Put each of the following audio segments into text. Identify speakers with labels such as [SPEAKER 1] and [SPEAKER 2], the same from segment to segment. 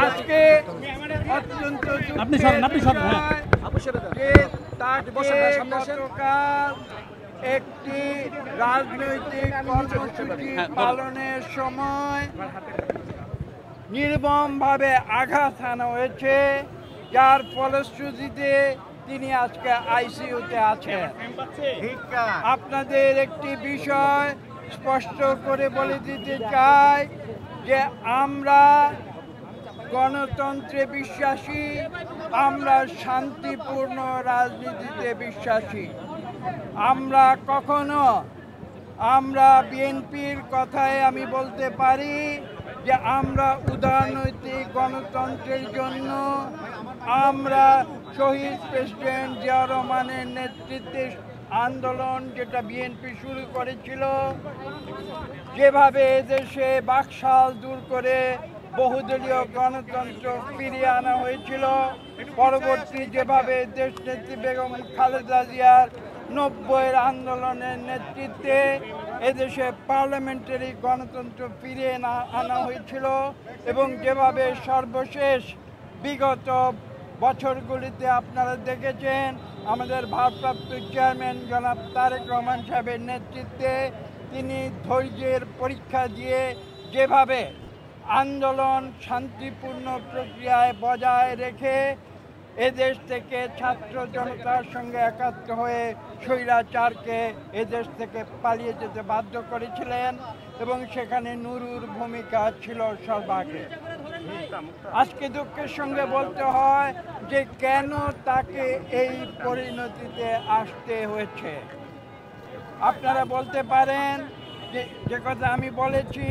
[SPEAKER 1] আজকে অত্যন্ত গতকাল একটি রাজনৈতিক কর্মসূচি পালনের সময় নির্মমভাবে আঘাত হানা হয়েছে, যার ফলশ্রুতিতে তিনি আজকে আইসিইউতে আছেন। আপনাদের একটি বিষয় স্পষ্ট করে বলে দিতে চাই যে আমরা গণতন্ত্রে বিশ্বাসী, আমরা শান্তিপূর্ণ রাজনীতিতে বিশ্বাসী। আমরা বিএনপির কথায় আমি বলতে পারি যে আমরা উদারনৈতিক গণতন্ত্রের জন্য আমরা শহীদ প্রেসিডেন্ট জিয়াউর রহমানের নেতৃত্বে আন্দোলন যেটা বিএনপি শুরু করেছিল, যেভাবে এদেশে বাকশাল দূর করে বহুদলীয় গণতন্ত্র ফিরিয়ে আনা হয়েছিল, পরবর্তী যেভাবে দেশনেত্রী বেগম খালেদা জিয়ার 90-এর আন্দোলনের নেতৃত্বে এদেশে পার্লামেন্টারি গণতন্ত্র ফিরিয়ে আনা হয়েছিল, এবং যেভাবে সর্বশেষ বিগত বছরগুলিতে আপনারা দেখেছেন আমাদের ভারপ্রাপ্ত চেয়ারম্যান জনাব তারেক রহমান সাহেবের নেতৃত্বে তিনি ধৈর্যের পরীক্ষা দিয়ে যেভাবে আন্দোলন শান্তিপূর্ণ প্রক্রিয়ায় বজায় রেখে এদেশ থেকে ছাত্র জনতার সঙ্গে একাত্ম হয়ে স্বৈরাচারকে এদেশ থেকে পালিয়ে যেতে বাধ্য করেছিলেন, এবং সেখানে নুরুর ভূমিকা ছিল সর্বাগ্রে। আজকে দুঃখের সঙ্গে বলতে হয় যে কেন তাকে এই পরিণতিতে আসতে হয়েছে। আপনারা বলতে পারেন যে কথা আমি বলেছি,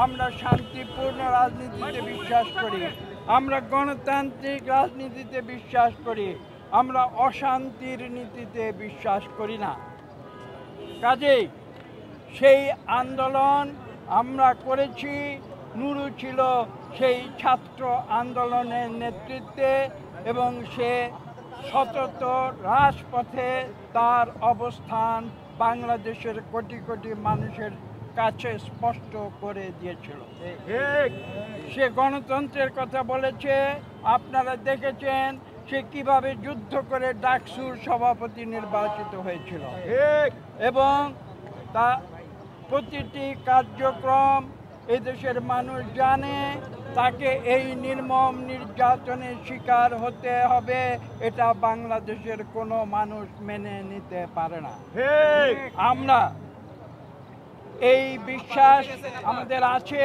[SPEAKER 1] আমরা শান্তিপূর্ণ রাজনীতিতে বিশ্বাস করি, আমরা গণতান্ত্রিক রাজনীতিতে বিশ্বাস করি, আমরা অশান্তির নীতিতে বিশ্বাস করি না। কাজেই সেই আন্দোলন আমরা করেছি, নুরু ছিল সেই ছাত্র আন্দোলনের নেতৃত্বে, এবং সে সতত রাজপথে তার অবস্থান বাংলাদেশের কোটি কোটি মানুষের কাছে স্পষ্ট করে দিয়েছিল। সে গণতন্ত্রের কথা বলেছে, আপনারা দেখেছেন সে কিভাবে যুদ্ধ করে ডাকসুর সভাপতি নির্বাচিত হয়েছিল, এবং তা প্রতিটি কার্যক্রম এদেশের মানুষ জানে। তাকে এই নির্মম নির্যাতনের শিকার হতে হবে, এটা বাংলাদেশের কোনো মানুষ মেনে নিতে পারে না। আমরা এই বিশ্বাস আমাদের আছে,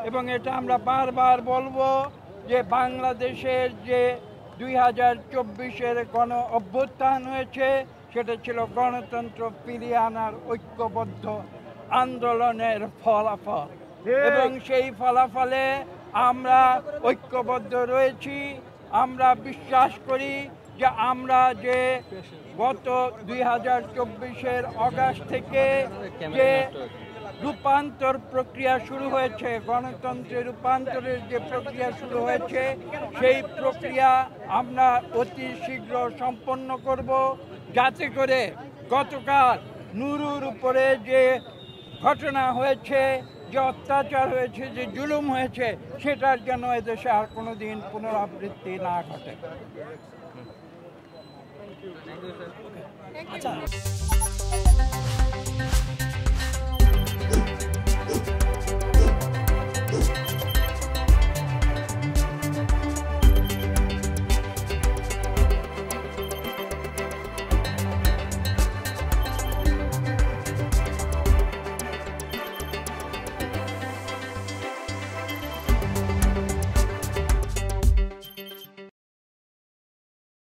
[SPEAKER 1] এবং এটা আমরা বারবার বলবো যে বাংলাদেশের যে 2024-এর গণ অভ্যুত্থান হয়েছে সেটা ছিল গণতন্ত্র ফিরিয়ে আনার ঐক্যবদ্ধ আন্দোলনের ফলাফল, এবং সেই ফলাফলে আমরা ঐক্যবদ্ধ রয়েছি। আমরা বিশ্বাস করি যে আমরা যে গত 2024-এর অগাস্ট থেকে যে রূপান্তর প্রক্রিয়া শুরু হয়েছে, গণতন্ত্রের রূপান্তরের যে প্রক্রিয়া শুরু হয়েছে, সেই প্রক্রিয়া আমরা অতি শীঘ্র সম্পন্ন করব, যাতে করে গতকাল নুরুর উপরে যে ঘটনা হয়েছে, যে অত্যাচার হয়েছে, যে জুলুম হয়েছে, সেটার জন্য এদেশে আর কোনো দিন পুনরাবৃত্তি না ঘটে। আচ্ছা।